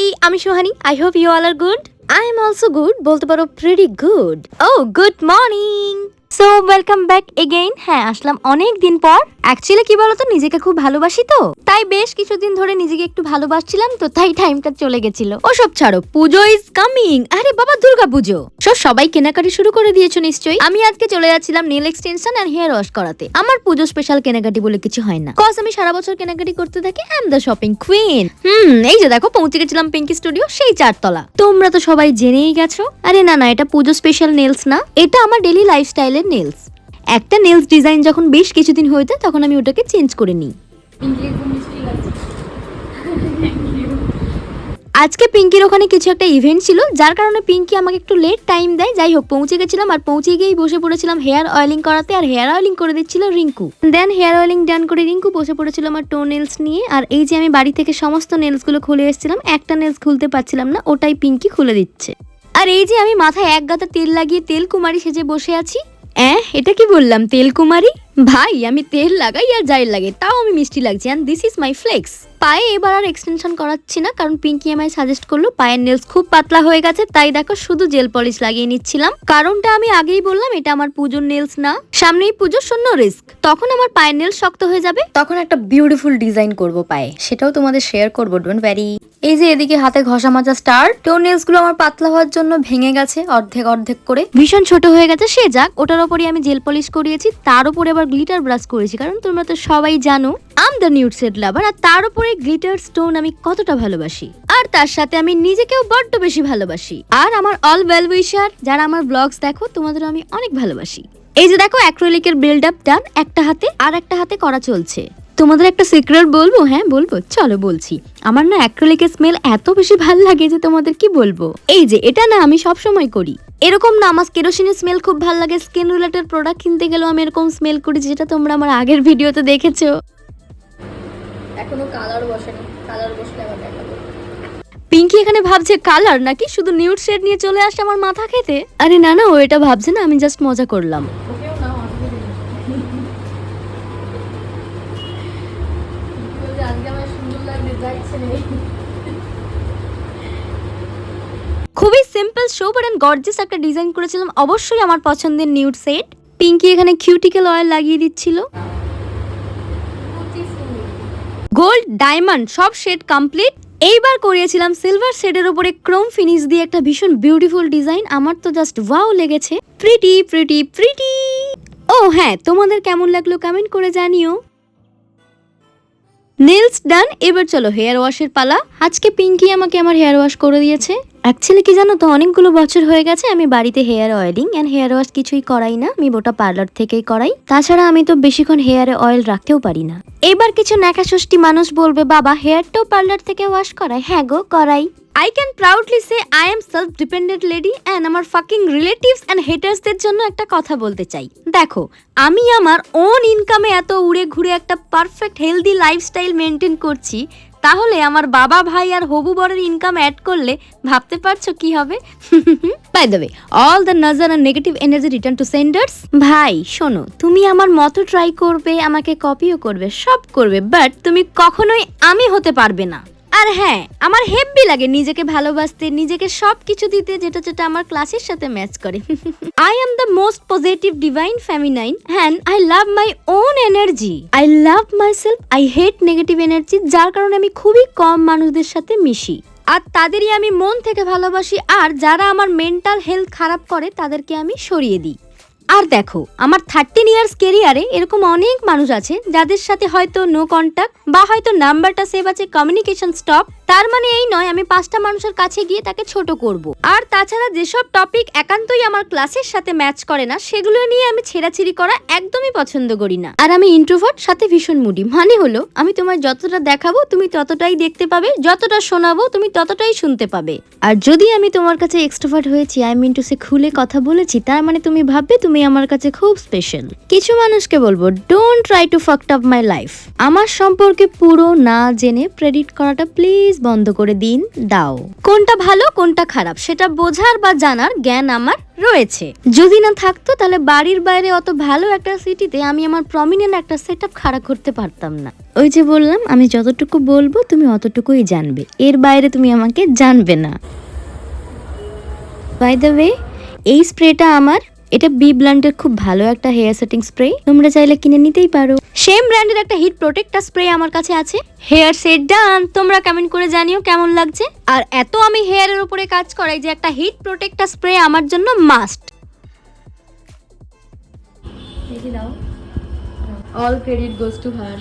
High, আমি Sohani. I hope you all are good. I am also good, বলতে পারো pretty good. Oh good morning. So welcome back again. হ্যাঁ, আসলাম অনেক দিন পর। অ্যাকচুয়ালি কি বলতো, নিজেকে খুব ভালোবাসি তো, তাই বেশ কিছুদিন ধরে নিজেকে একটু ভালোবাসছিলাম, তো তাই টাইমটা চলে গেছিল। ওসব ছাড়ো, পুজো ইজ কামিং। আরে বাবা, দুর্গা পুজো। সবাই কেনাকাটি শুরু করে দিয়েছো নিশ্চয়ই। আমি আজকে চলে যাচ্ছিলাম নেল এক্সটেনশন আর হেয়ার ওয়াশ করাতে। আমার পুজো স্পেশাল কেনাকাটি বলে কিছু হয় না, কজ আমি সারা বছর কেনাকাটি করতে থাকি। I am the shopping queen. এই যে দেখো, পৌঁছে গেছিলাম পিঙ্কি স্টুডিও, সেই 4 তলা। তোমরা তো সবাই জেনেই গেছো। আরে না না, এটা পুজো স্পেশাল নেলস না, এটা আমার ডেইলি লাইফস্টাইলের নেলস। একটা নেলস ডিজাইন যখন বেশ কিছুদিন হইতে, তখন আমি ওটাকে চেঞ্জ করে নিই। আজকে পিঙ্কির ওখানে কিছু একটা ইভেন্ট ছিল, যার কারণে পিঙ্কি আমাকে একটু লেট টাইম দেয়। যাই হোক, পৌঁছে গেছিলাম, আর পৌঁছে গিয়েই বসে পড়েছিলাম হেয়ার অয়েলিং করাতে। আর হেয়ার অয়েলিং করে দিচ্ছিল রিঙ্কু। দেন হেয়ার অয়েলিং ডান করে রিঙ্কু বসে পড়েছিল আমার টো নেলস নিয়ে। আর এই যে আমি বাড়ি থেকে সমস্ত নেলস গুলো খুলে এসেছিলাম, একটা নেলস খুলতে পারছিলাম না, ওটাই পিঙ্কি খুলে দিচ্ছে। আর এই যে আমি মাথায় এক গাদা তেল লাগিয়ে তেল কুমারী সেজে বসে আছি। এটা কি বললাম, তেল কুমারী? ভাই, আমি তেল লাগাই আর যাই লাগে, তাও আমি মিষ্টি লাগছি। And this is my flex. পায়ে এবার আর এক্সটেনশন করাচ্ছি না, কারণ পিঙ্কি আমায় সাজেস্ট করলো পায়ের নেলস খুব পাতলা হয়ে গেছে, তাই দেখো শুধু জেল পলিশ লাগিয়ে নিচ্ছিলাম। কারণটা আমি আগেই বললাম, এটা আমার পুজোর নেলস না, সামনেই পুজো, শূন্য রিস্ক। তখন আমার পায়ের নেলস শক্ত হয়ে যাবে, তখন একটা বিউটিফুল ডিজাইন করব পায়ে, সেটাও তোমাদের শেয়ার করবো, ডোন্ট ভ্যারি। এই যে এদিকে হাতে ঘষা মাজা স্টার্ট। টো নেলস গুলো আমার পাতলা হওয়ার জন্য ভেঙে গেছে অর্ধেক অর্ধেক করে, ভীষণ ছোট হয়ে গেছে। সে যাক, ওটার উপরে আমি জেল পলিশ করিয়েছি, তার উপরে আবার গ্লিটার ব্রাশ করেছি, কারণ তোমরা তো সবাই জানো আম দ্য নিউড সেড লাভার। আর তার উপরে গ্লিটার স্টোন আমি কতটা ভালোবাসি, আর তার সাথে আমি নিজেকেও বড্ড বেশি ভালোবাসি। আর আমার অল ওয়েল উইশার যারা আমার ব্লগস দেখো, তোমাদের আমি অনেক ভালোবাসি। এই যে দেখো, অ্যাক্রিলিকের বিল্ড আপ ডান একটা হাতে, আর একটা হাতে করা চলছে। তোমাদের একটা সিক্রেট বলবো? হ্যাঁ বলবো, চলো বলছি। আমার না অ্যাক্রিলিকের স্মেল এত বেশি ভালো লাগে যে তোমাদের কি বলবো। এই যে এটা না আমি সব সময় করি এরকম না, আমার কেরোসিনের স্মেল খুব ভালো লাগে। স্কিন রিলেটেড প্রোডাক্ট কিনতে গেলেও আমি এরকম স্মেল করি, যেটা তোমরা আমার আগের ভিডিওতে দেখেছো। এখনো কালার বসেনি, কালার বসলে আবার দেখাবো। পিঙ্কি এখানে ভাবছে কালার নাকি শুধু নিউড শেড নিয়ে চলে আসে আমার মাথা খেতে। আরে না না, ও এটা ভাবছে না, আমি জাস্ট মজা করলাম। ওকেও না আজকে আমার সুন্দর লাগবে, যাচ্ছে নেই। খুবই সিম্পল সোবার এন্ড গর্জিয়াস একটা ডিজাইন করেছিলাম, অবশ্যই আমার পছন্দের নিউড সেট। পিঙ্কি এখানে কিউটিকেল অয়েল লাগিয়ে দিচ্ছিল। গোল্ড, ডায়মন্ড সব শেড কমপ্লিট। এইবার করিয়েছিলাম সিলভার শেডের উপরে ক্রোম ফিনিশ দিয়ে একটা ভীষণ বিউটিফুল ডিজাইন। আমার তো জাস্ট ওয়াও লেগেছে, প্রিটি প্রিটি প্রিটি। ও হ্যাঁ, তোমাদের কেমন লাগলো কমেন্ট করে জানিও। নেলস ডান, এবার চলো হেয়ার ওয়াশের পালা। আজকে পিঙ্কি আমাকে আমার হেয়ার ওয়াশ করে দিয়েছে। অ্যাকচুয়ালি কি জানো তো, অনেকগুলো বছর হয়ে গেছে আমি বাড়িতে hair oiling and hair wash কিছুই করাই না, আমি ওটা পার্লার থেকেই করাই। তাছাড়া আমি তো বেশিক্ষণ হেয়ারে অয়েল রাখতেও পারি না। এবার কিছু ন্যাকাষষ্ঠী মানুষ বলবে, বাবা হেয়ারটাও পার্লার থেকে ওয়াশ করায়? হ্যাঁ গো, করাই। I can proudly say I am self-dependent lady and আমার fucking relatives and hatersদের জন্য একটা কথা বলতে চাই। দেখো, আমি আমার ওন ইনকামে এত উড়ে ঘুরে একটা পারফেক্ট হেলদি লাইফস্টাইল মেনটেন করছি, তাহলে আমার বাবা ভাই আর হবু বরের ইনকাম অ্যাড করলে ভাবতে পারছো কি হবে? By the way, all the nazar are negative energy return to senders. ভাই শোনো, তুমি আমার মতো ট্রাই করবে, আমাকে কপিও করবে, সব করবে, বাট তুমি কখনোই আমি হতে পারবে না। আর হ্যাঁ, আমার হেব্বি লাগে নিজেকে ভালোবাসতে, নিজেকে সবকিছু দিতে, যেটা যেটা আমার ক্লাসের সাথে ম্যাচ করে। I am the most positive divine feminine and I love my own energy. I love my self, I hate negative energy, যার কারণে আমি খুবই কম মানুষদের সাথে মিশি, আর তাদেরই আমি মন থেকে ভালোবাসি। আর যারা আমার মেন্টাল হেলথ খারাপ করে, তাদেরকে আমি সরিয়ে দিই। আর দেখো, আমার 13 ইয়ার্স কেরিয়ারে এরকম অনেক মানুষ আছে যাদের সাথে হয়তো নো কন্ট্যাক্ট, বা হয়তো নাম্বারটা সেভ আছে, কমিউনিকেশন স্টপ। তার মানে এই নয় আমি 5টা মানুষের কাছে গিয়ে তাকে ছোট করব। আর তাছাড়া যেসব টপিক একান্তই আমার ক্লাসের সাথে ম্যাচ করে না, সেগুলো নিয়ে আমি ছেড়াছিড়ি করা একদমই পছন্দ করি না। আর আমি ইন্ট্রোভার্ট, সাথে ভীষণ মুডি। মানে হলো, আমি তোমার যতটা দেখাবো তুমি ততটাই দেখতে পাবে, যতটা শোনাবো তুমি ততটাই শুনতে পাবে। আর যদি আমি তোমার কাছে এক্সট্রোভার্ট হয়েছি, আই মিন টু সে খুলে কথা বলেছি, তার মানে তুমি ভাববে তুমি আমার কাছে খুব স্পেশাল। কিছু মানুষকে বলবো, don't try to fucked up my life. আমার সম্পর্কে পুরো না জেনে প্রেডিক্ট করাটা প্লিজ বন্ধ করে দিন দাও। কোনটা ভালো কোনটা খারাপ সেটা বোঝার বা জানার জ্ঞান আমার রয়েছে। যদি না থাকতো তাহলে বাড়ির বাইরে অত ভালো একটা সিটিতে আমি আমার প্রমিনেন্ট একটা সেটআপ খাড়া করতে পারতাম না। ওই যে বললাম, আমি যতটুকু বলবো তুমি অতটুকুই জানবে, এর বাইরে তুমি আমাকে জানবে না। বাই দ্য ওয়ে, এই স্প্রেটা আমার, এটা বি ব্ল্যান্ডের খুব ভালো একটা হেয়ার সেটিং স্প্রে, তোমরা চাইলে কিনে নিতেই পারো। সেম ব্র্যান্ডের একটা হিট প্রোটেক্টর স্প্রে আমার কাছে আছে। হেয়ার সেট ডান, তোমরা কমেন্ট করে জানিও কেমন লাগছে। আর এত আমি হেয়ারের উপরে কাজ করাই যে একটা হিট প্রোটেক্টর স্প্রে আমার জন্য মাস্ট। দেখি দাও, all credit goes to her.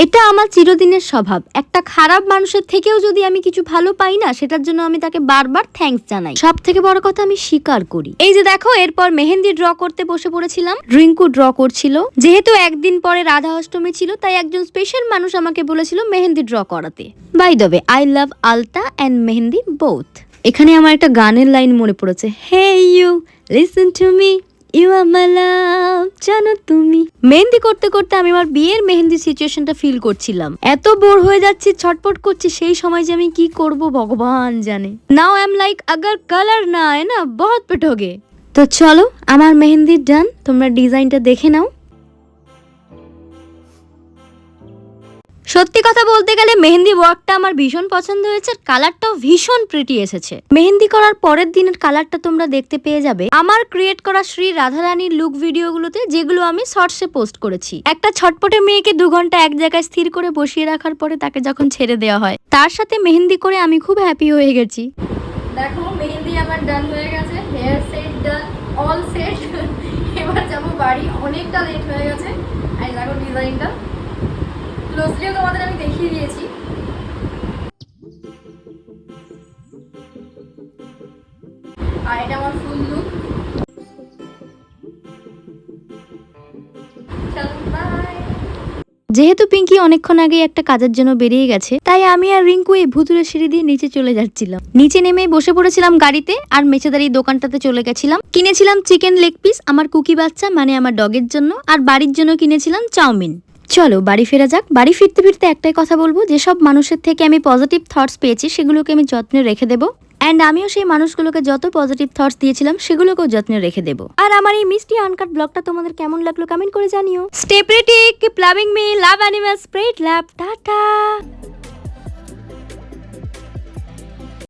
এটা আমার চিরদিনের স্বভাব। একটা খারাপ মানুষের থেকেও যদি আমি কিছু ভালো পাই না, সেটার জন্য আমি তাকে বারবার থ্যাঙ্কস জানাই। সব থেকে বড় কথা, আমি স্বীকার করি। এই যে দেখো, এরপর মেহেন্দি ড্র করতে বসে পড়েছিলাম। রিঙ্কু ড্র করছিল। যেহেতু একদিন পরে রাধা অষ্টমী ছিল, তাই একজন স্পেশাল মানুষ আমাকে বলেছিল মেহেন্দি ড্র করাতে। By the way, I love alta and mehndi both. এখানে আমার একটা গানের লাইন মনে পড়েছে, hey you listen to me, you are my love. জানো তুমি, মেহেন্দি করতে করতে আমি আমার বিয়ের মেহেন্দি সিচুয়েশনটা ফিল করছিলাম। এত বোর হয়ে যাচ্ছি, ছটপট করছি, সেই সময় যে আমি কি করব ভগবান জানে। Now I am like, agar colour না আয় না বহুত পেটোগে। তো চলো, আমার মেহেন্দি ডান, তোমরা ডিজাইনটা দেখে নাও। সত্যি কথা বলতে গেলে মেহেন্দি ওয়ার্কটা আমার ভীষণ পছন্দ হয়েছে, আর কালারটাও ভীষণ প্রিটি এসেছে। মেহেন্দি করার পরের দিনের কালারটা তোমরা দেখতে পেয়ে যাবে আমার ক্রিয়েট করা শ্রী রাধারানীর লুক ভিডিওগুলোতে, যেগুলো আমি শর্টসে পোস্ট করেছি। একটা ছটপটে মেয়েকে 2 ঘন্টা এক জায়গায় স্থির করে বসিয়ে রাখার পরে তাকে যখন ছেড়ে দেওয়া হয়, তার সাথে মেহেন্দি করে আমি খুব হ্যাপি হয়ে গেছি। দেখো, মেহেন্দি আমার ডান হয়ে গেছে, হেয়ার সেট ডান, অল সেট। এবার যাবো বাড়ি, অনেকটা লেট হয়ে গেছে। আর দেখো ডিজাইনটা ক্লোজলিও তোমাদের আমি দেখিয়ে দিয়েছি। আর এটা আমার ফুল লুক। চলো বাই। যেহেতু পিঙ্কি অনেকক্ষণ আগে একটা কাজের জন্য বেরিয়ে গেছে, তাই আমি আর রিঙ্কু এই ভুতুরে সিঁড়ি দিয়ে নিচে চলে যাচ্ছিলাম। নিচে নেমে বসে পড়েছিলাম গাড়িতে, আর মেচেদারি দোকানটাতে চলে গেছিলাম। কিনেছিলাম চিকেন লেগ পিস আমার কুকি বাচ্চা মানে আমার ডগের জন্য, আর বাড়ির জন্য কিনেছিলাম চাউমিন। চলো বাড়ি ফেরা যাক। বাড়ি ফিরতে ফিরতে একটাই কথা বলবো, যেসব মানুষের থেকে আমি পজিটিভ থটস পেয়েছি সেগুলোকে আমি যত্নে রেখে দেবো, অ্যান্ড আমিও সেই মানুষগুলোকে যত পজিটিভ থটস দিয়েছিলাম সেগুলোকেও যত্নে রেখে দেবো। আর আমার এই মিষ্টি আনকাট ব্লগটা তোমাদের কেমন লাগলো কমেন্ট করে জানিও। Stay pretty, keep loving me, love animals, spread love, tata.